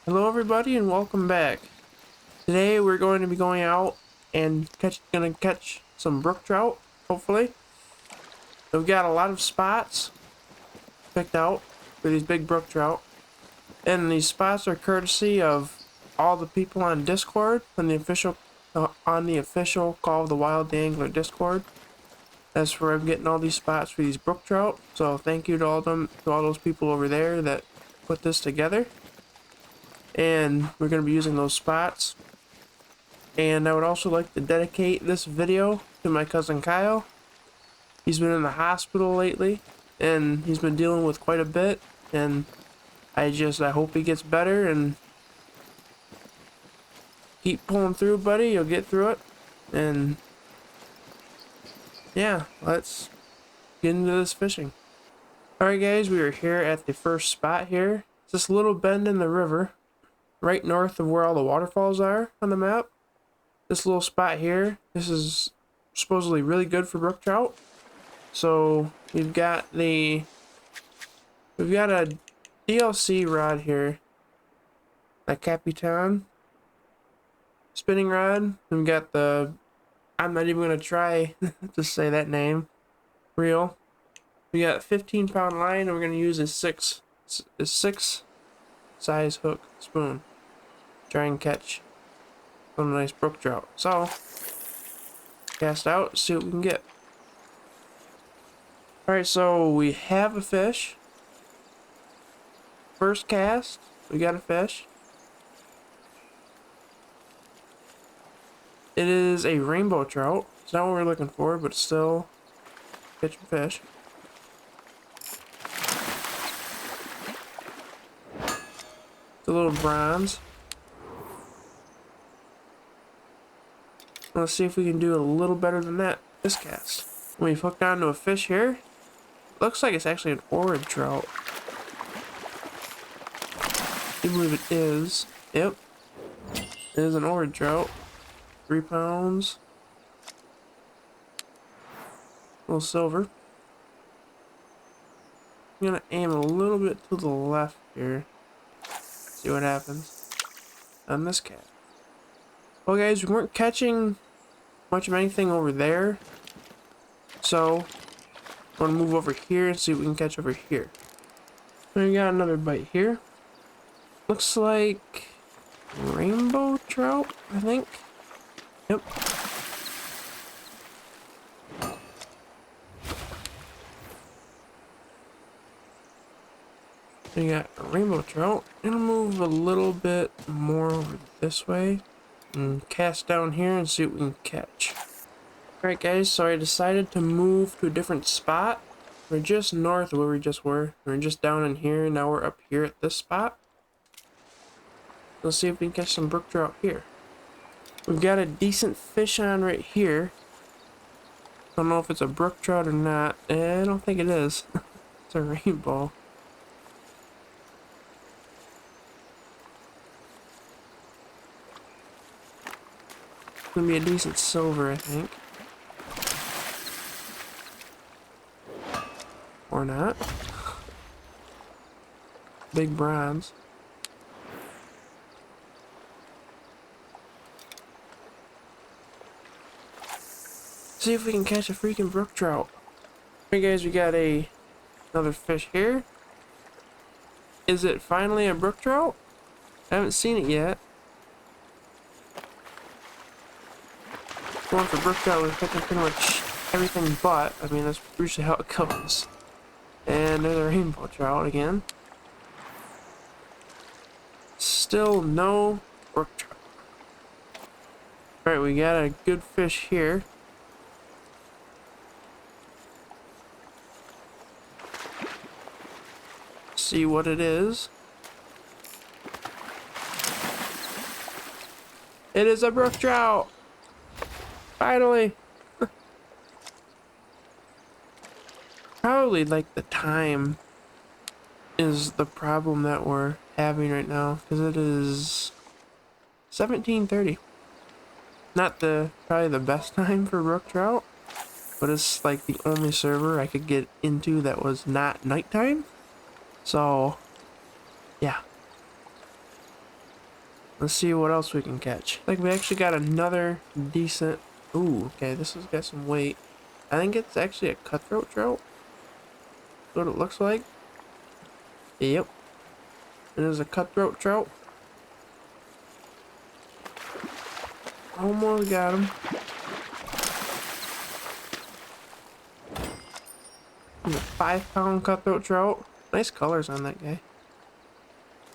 Hello everybody and welcome back. Today we're going to be going out and gonna catch some brook trout, hopefully. We've got a lot of spots picked out for these big brook trout. And these spots are courtesy of all the people on Discord, on the official Call of the Wild Angler Discord. That's where I'm getting all these spots for these brook trout. So thank you to all those people over there that put this together. And we're going to be using those spots. And I would also like to dedicate this video to my cousin Kyle. He's been in the hospital lately, and he's been dealing with quite a bit, and I hope he gets better, and keep pulling through, buddy. You'll get through it. And yeah, let's get into this fishing. Alright guys, we are here at the first spot here. It's this little bend in the river, right north of where all the waterfalls are on the map. This little spot here, this is supposedly really good for brook trout. So we've got a DLC rod here, a Capitan spinning rod. And we've got I'm not even gonna try to say that name, reel. We got a 15-pound line, and we're gonna use a six size hook spoon. Try and catch some nice brook trout. So, cast out, see what we can get. Alright, so we have a fish. First cast, we got a fish. It is a rainbow trout. It's not what we're looking for, but still catching fish. It's a little bronze. Let's see if we can do a little better than that this cast. We've hooked onto a fish here. Looks like it's actually an orange trout. I believe it is. Yep. It is an orange trout. 3 pounds. A little silver. I'm gonna aim a little bit to the left here. See what happens on this cat. Well guys, we weren't catching much of anything over there, so I'm gonna move over here and see what we can catch over here. We got another bite here. Looks like rainbow trout, I think. Yep. We got a rainbow trout. I'm gonna move a little bit more over this way and cast down here and see what we can catch. Alright guys, so I decided to move to a different spot. We're just north of where we just were. We're just down in here, and now we're up here at this spot. Let's see if we can catch some brook trout here. We've got a decent fish on right here. Don't know if it's a brook trout or not. I don't think it is. It's a rainbow. It's gonna be a decent silver, I think. Or not. Big bronze. See if we can catch a freaking brook trout. Alright guys, we got another fish here. Is it finally a brook trout? I haven't seen it yet. Going for brook trout, we're catching pretty much everything but. I mean, that's usually how it goes. And there's a rainbow trout again. Still no brook trout. Alright, we got a good fish here. See what it is. It is a brook trout! Finally! Probably like the time is the problem that we're having right now, because it is 17:30. Not probably the best time for brook trout, but it's like the only server I could get into that was not nighttime. So yeah, Let's see what else we can catch. Like we actually got another decent. Ooh, okay, this has got some weight. I think it's actually a cutthroat trout. That's what it looks like. Yep, it is a cutthroat trout. Almost got him. He's a 5-pound cutthroat trout. Nice colors on that guy.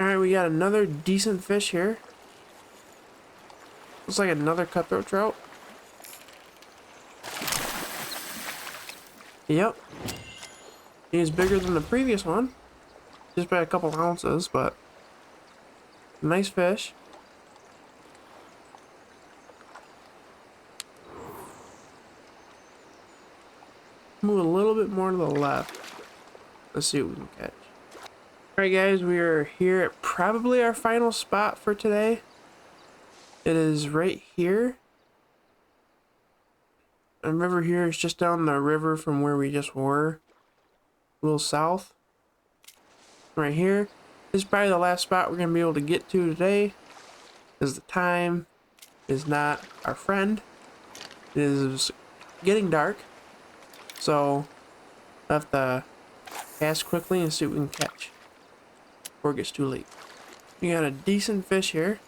Alright, we got another decent fish here. Looks like another cutthroat trout. Yep. He's bigger than the previous one. Just by a couple ounces, but nice fish. Move a little bit more to the left. Let's see what we can catch. Alright guys, we are here at probably our final spot for today. It is right here. And river here is just down the river from where we just were. A little south. Right here. This is probably the last spot we're going to be able to get to today. Because the time is not our friend. It is getting dark. So, I have to cast quickly and see what we can catch before it gets too late. We got a decent fish here.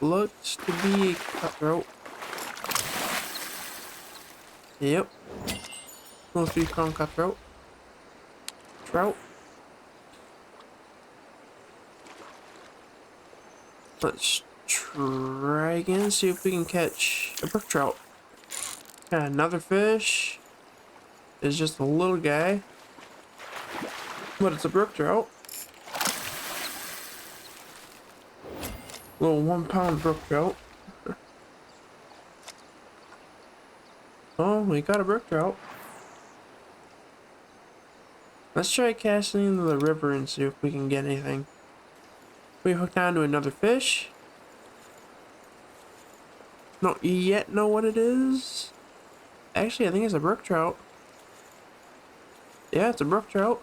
Looks to be a cutthroat. Yep. Little 3-pound cutthroat. Trout. Let's try again, see if we can catch a brook trout. Got another fish. It's just a little guy. But it's a brook trout. Little 1-pound brook trout. Oh, we got a brook trout. Let's try casting into the river and see if we can get anything. We hooked onto another fish. Don't yet know what it is. Actually, I think it's a brook trout. Yeah, it's a brook trout.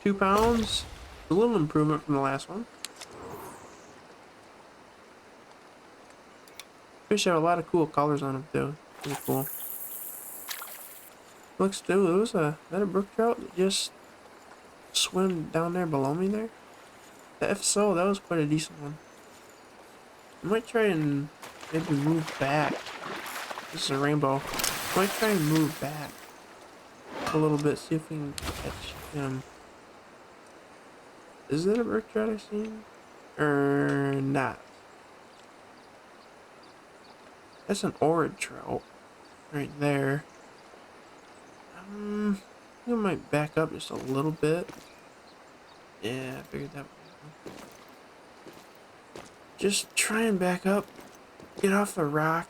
£2. A little improvement from the last one. Fish have a lot of cool colors on them too. Pretty cool. Looks dude, it was is that a brook trout that just swim down there below me there? If so, that was quite a decent one. I might try and maybe move back. This is a rainbow. I might try and move back a little bit, see if we can catch him. Is that a brook trout I've seen? Or not? That's an orange trout right there. I might back up just a little bit. Yeah, I figured that would happen. Just try and back up, get off the rock,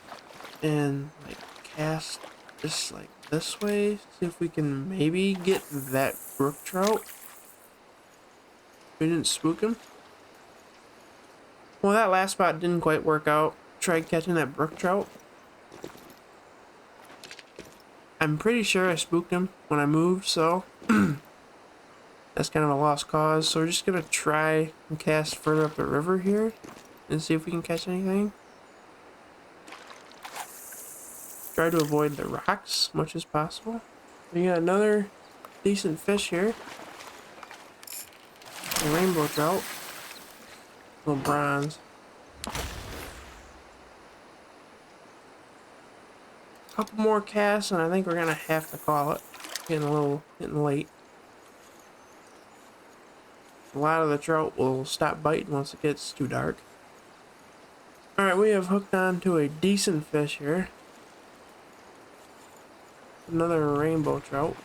and like cast just like this way. See if we can maybe get that brook trout. We didn't spook him. Well, that last spot didn't quite work out. Tried catching that brook trout. I'm pretty sure I spooked him when I moved, so that's kind of a lost cause. So we're just gonna try and cast further up the river here and see if we can catch anything. Try to avoid the rocks as much as possible. We got another decent fish here. A rainbow trout. Little bronze. Couple more casts and I think we're gonna have to call it. Getting late. A lot of the trout will stop biting once it gets too dark. Alright, we have hooked on to a decent fish here. Another rainbow trout.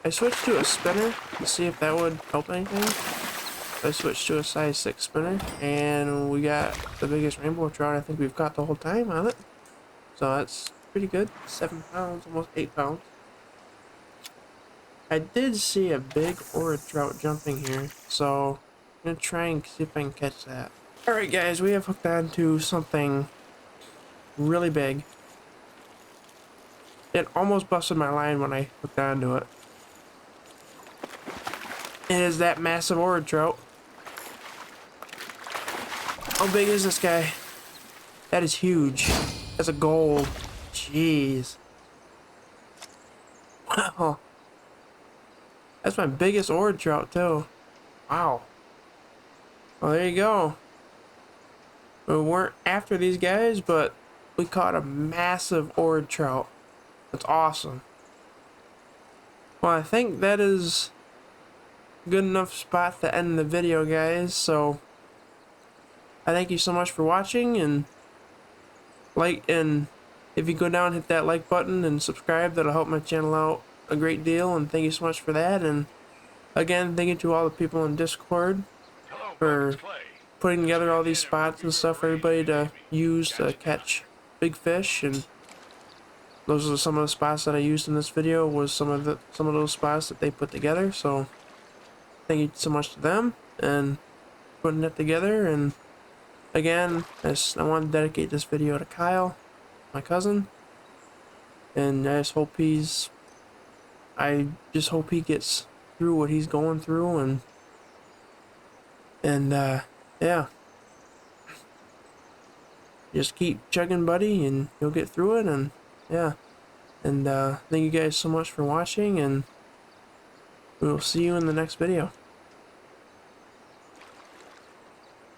I switched to a spinner to see if that would help anything. I switched to a size 6 spinner and we got the biggest rainbow trout I think we've caught the whole time on it. So that's pretty good. 7 pounds, almost 8 pounds. I did see a big orange trout jumping here, so I'm gonna try and see if I can catch that. Alright guys, we have hooked on to something really big. It almost busted my line when I hooked onto it. It is that massive orb trout. How big is this guy? That is huge. That's a gold. Jeez. Wow. That's my biggest orb trout too. Wow. Well, there you go. We weren't after these guys, but we caught a massive orb trout. That's awesome. Well, I think that is a good enough spot to end the video, guys. So I thank you so much for watching, and if you go down, hit that like button and subscribe. That'll help my channel out a great deal, and thank you so much for that. And again, thank you to all the people in Discord for putting together all these spots and stuff for everybody to use to catch big fish. And those are some of the spots that I used in this video, was some of those spots that they put together. So thank you so much to them and putting that together. And again, I want to dedicate this video to Kyle, my cousin, and I just hope he gets through what he's going through, and yeah, just keep chugging, buddy, and you'll get through it. And yeah, and thank you guys so much for watching, and we will see you in the next video.